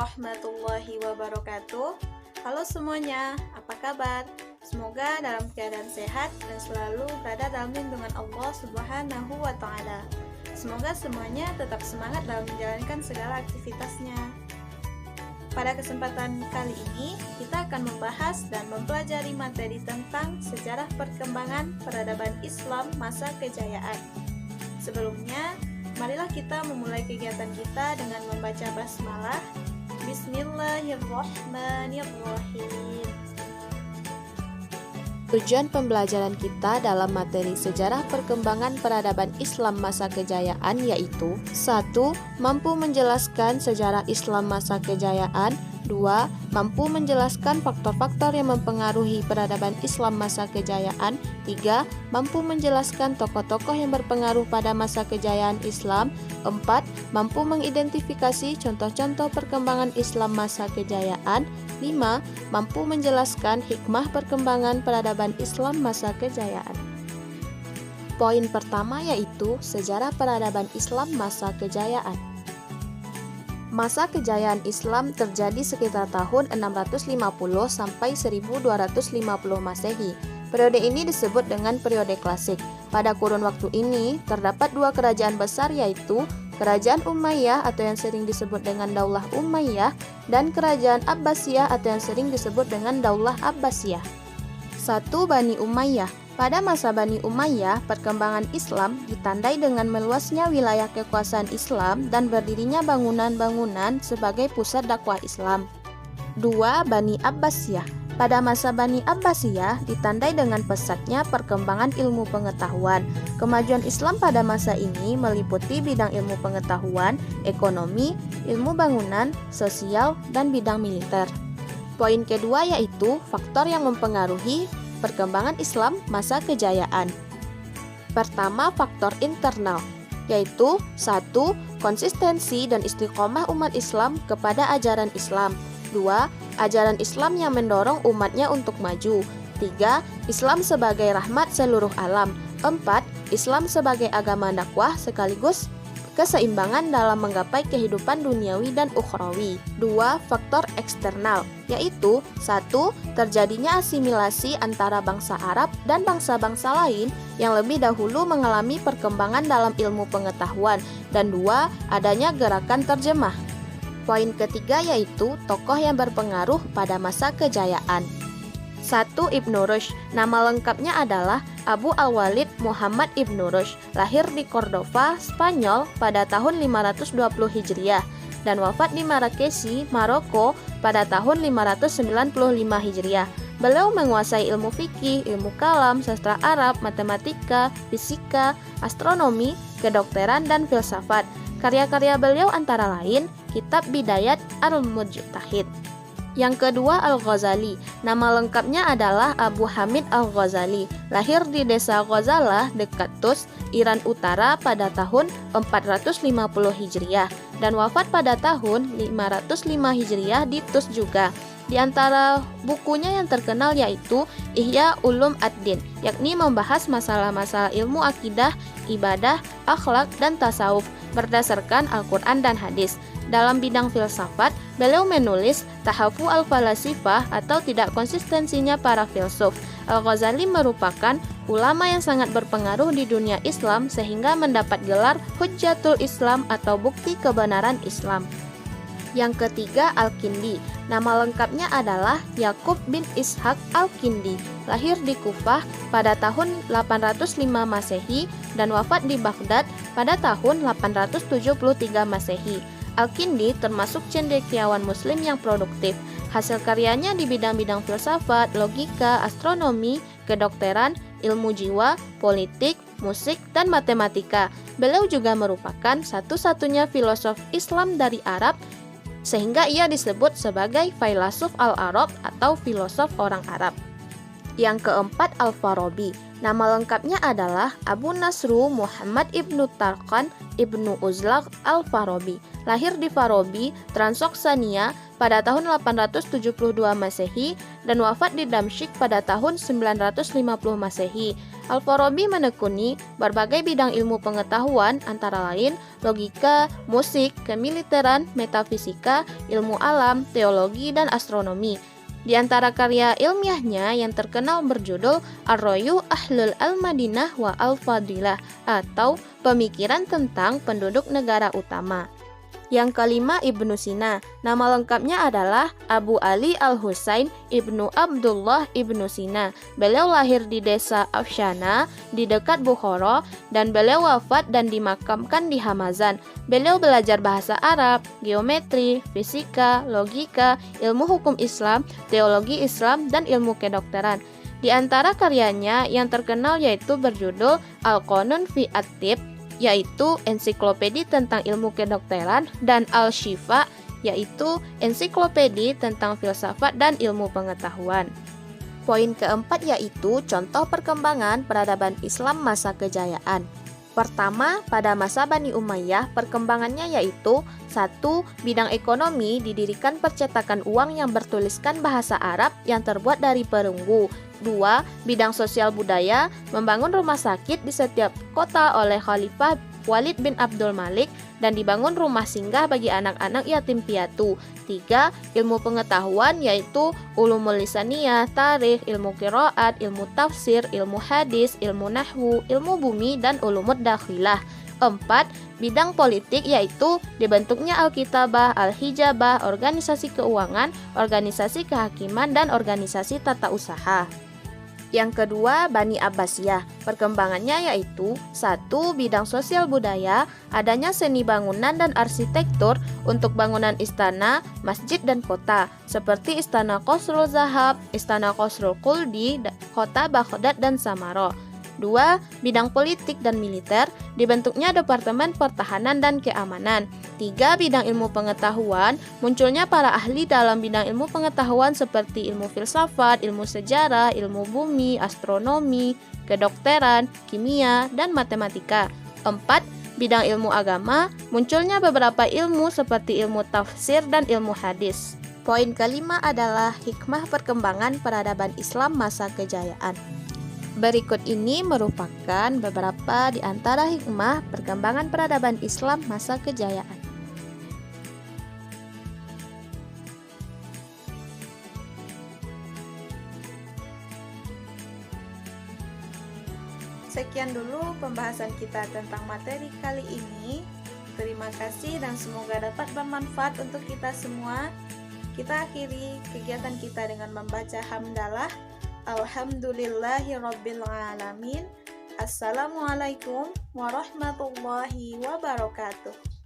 warahmatullahi wabarakatuh. Halo semuanya, apa kabar? Semoga dalam keadaan sehat dan selalu berada dalam lindungan Allah Subhanahu wa Ta'ala. Semoga semuanya tetap semangat dalam menjalankan segala aktivitasnya. Pada kesempatan kali ini, kita akan membahas dan mempelajari materi tentang sejarah perkembangan peradaban Islam masa kejayaan. Sebelumnya, marilah kita memulai kegiatan kita dengan membaca basmalah. Bismillahirrahmanirrahim. Tujuan pembelajaran kita dalam materi sejarah perkembangan peradaban Islam masa kejayaan yaitu 1. Mampu menjelaskan sejarah Islam masa kejayaan. 2. Mampu menjelaskan faktor-faktor yang mempengaruhi peradaban Islam masa kejayaan. 3. Mampu menjelaskan tokoh-tokoh yang berpengaruh pada masa kejayaan Islam. 4. Mampu mengidentifikasi contoh-contoh perkembangan Islam masa kejayaan. 5. Mampu menjelaskan hikmah perkembangan peradaban Islam masa kejayaan. Poin pertama yaitu sejarah peradaban Islam masa kejayaan. Masa kejayaan Islam terjadi sekitar tahun 650 sampai 1250 Masehi. Periode ini disebut dengan periode klasik. Pada kurun waktu ini terdapat dua kerajaan besar yaitu Kerajaan Umayyah atau yang sering disebut dengan Daulah Umayyah dan Kerajaan Abbasiyah atau yang sering disebut dengan Daulah Abbasiyah. 1. Bani Umayyah. Pada masa Bani Umayyah, perkembangan Islam ditandai dengan meluasnya wilayah kekuasaan Islam dan berdirinya bangunan-bangunan sebagai pusat dakwah Islam. 2. Bani Abbasiyah. Pada masa Bani Abbasiyah ditandai dengan pesatnya perkembangan ilmu pengetahuan. Kemajuan Islam pada masa ini meliputi bidang ilmu pengetahuan, ekonomi, ilmu bangunan, sosial, dan bidang militer. Poin kedua yaitu faktor yang mempengaruhi perkembangan Islam masa kejayaan. Pertama, faktor internal, yaitu 1. Konsistensi dan istiqomah umat Islam kepada ajaran Islam. 2. Ajaran Islam yang mendorong umatnya untuk maju. 3. Islam sebagai rahmat seluruh alam. 4. Islam sebagai agama dakwah sekaligus keseimbangan dalam menggapai kehidupan duniawi dan ukhrawi. 2. Faktor eksternal, yaitu 1. Terjadinya asimilasi antara bangsa Arab dan bangsa-bangsa lain yang lebih dahulu mengalami perkembangan dalam ilmu pengetahuan. Dan 2. Adanya gerakan terjemah. Poin ketiga yaitu tokoh yang berpengaruh pada masa kejayaan. 1. Ibnu Rushd. Nama lengkapnya adalah Abu Al-Walid Muhammad Ibnu Rushd. Lahir di Cordova, Spanyol pada tahun 520 Hijriah dan wafat di Marrakesh, Maroko pada tahun 595 Hijriah. Beliau menguasai ilmu fikih, ilmu kalam, sastra Arab, matematika, fisika, astronomi, kedokteran, dan filsafat. Karya-karya beliau antara lain Kitab Bidayat Al-Mujtahid. Yang kedua, Al-Ghazali. Nama lengkapnya adalah Abu Hamid Al-Ghazali. Lahir di desa Ghazalah dekat Tus, Iran Utara pada tahun 450 Hijriah dan wafat pada tahun 505 Hijriah di Tus juga. Di antara bukunya yang terkenal yaitu Ihya Ulum Ad-Din, yakni membahas masalah-masalah ilmu akidah, ibadah, akhlak, dan tasawuf berdasarkan Al-Quran dan hadis. Dalam bidang filsafat, beliau menulis Tahafu al-Falasifah atau tidak konsistensinya para filsuf. Al-Ghazali merupakan ulama yang sangat berpengaruh di dunia Islam sehingga mendapat gelar Hujjatul Islam atau bukti kebenaran Islam. Yang ketiga, Al-Kindi. Nama lengkapnya adalah Yakub bin Ishaq Al-Kindi. Lahir di Kufah pada tahun 805 Masehi dan wafat di Baghdad pada tahun 873 Masehi. Al-Kindi termasuk cendekiawan muslim yang produktif. Hasil karyanya di bidang-bidang filsafat, logika, astronomi, kedokteran, ilmu jiwa, politik, musik, dan matematika. Beliau juga merupakan satu-satunya filosof Islam dari Arab sehingga ia disebut sebagai Failasuf al-Arab atau filosof orang Arab. Yang keempat, Al-Farabi. Nama lengkapnya adalah Abu Nasru Muhammad Ibnu Tarkan Ibnu Uzlaq Al-Farabi. lahir di Farabi, Transoksania pada tahun 872 Masehi dan wafat di Damsyik pada tahun 950 Masehi. Al-Farabi menekuni berbagai bidang ilmu pengetahuan antara lain logika, musik, kemiliteran, metafisika, ilmu alam, teologi, dan astronomi. Di antara karya ilmiahnya yang terkenal berjudul Ar-Royu Ahlul Al-Madinah wa Al-Fadilah atau Pemikiran tentang Penduduk Negara Utama. Yang kelima, Ibnu Sina. Nama lengkapnya adalah Abu Ali Al-Husain Ibnu Abdullah Ibnu Sina. Beliau lahir di desa Afshana di dekat Bukhara dan beliau wafat dan dimakamkan di Hamazan. Beliau belajar bahasa Arab, geometri, fisika, logika, ilmu hukum Islam, teologi Islam, dan ilmu kedokteran. Di antara karyanya yang terkenal yaitu berjudul Al-Qanun fi At-Tib, yaitu ensiklopedi tentang ilmu kedokteran, dan Al-Shifa, yaitu ensiklopedi tentang filsafat dan ilmu pengetahuan. Poin keempat yaitu contoh perkembangan peradaban Islam masa kejayaan. Pertama, pada masa Bani Umayyah, perkembangannya yaitu 1. Bidang ekonomi, didirikan percetakan uang yang bertuliskan bahasa Arab yang terbuat dari perunggu. 2. Bidang sosial budaya, membangun rumah sakit di setiap kota oleh Khalifah Walid bin Abdul Malik dan dibangun rumah singgah bagi anak-anak yatim piatu. 3. Ilmu pengetahuan yaitu ulumul lisaniyah, tarikh, ilmu qiraat, ilmu tafsir, ilmu hadis, ilmu nahwu, ilmu bumi, dan ulumud dakhilah. 4. Bidang politik yaitu dibentuknya Alkitabah, Al-Hijabah, organisasi keuangan, organisasi kehakiman, dan organisasi tata usaha. Yang kedua, Bani Abbasiyah. Perkembangannya yaitu 1. Bidang sosial budaya, adanya seni bangunan dan arsitektur untuk bangunan istana, masjid, dan kota, seperti Istana Qasrul Zahab, Istana Qasrul Quldi, kota Baghdad, dan Samara. 2. Bidang politik dan militer, dibentuknya Departemen Pertahanan dan Keamanan. 3. Bidang ilmu pengetahuan, munculnya para ahli dalam bidang ilmu pengetahuan seperti ilmu filsafat, ilmu sejarah, ilmu bumi, astronomi, kedokteran, kimia, dan matematika. 4. Bidang ilmu agama, munculnya beberapa ilmu seperti ilmu tafsir dan ilmu hadis. Poin kelima adalah hikmah perkembangan peradaban Islam masa kejayaan. Berikut ini merupakan beberapa di antara hikmah perkembangan peradaban Islam masa kejayaan. Sekian dulu pembahasan kita tentang materi kali ini. Terima kasih dan semoga dapat bermanfaat untuk kita semua. Kita akhiri kegiatan kita dengan membaca hamdalah. Alhamdulillahirabbil alamin. Assalamualaikum warahmatullahi wabarakatuh.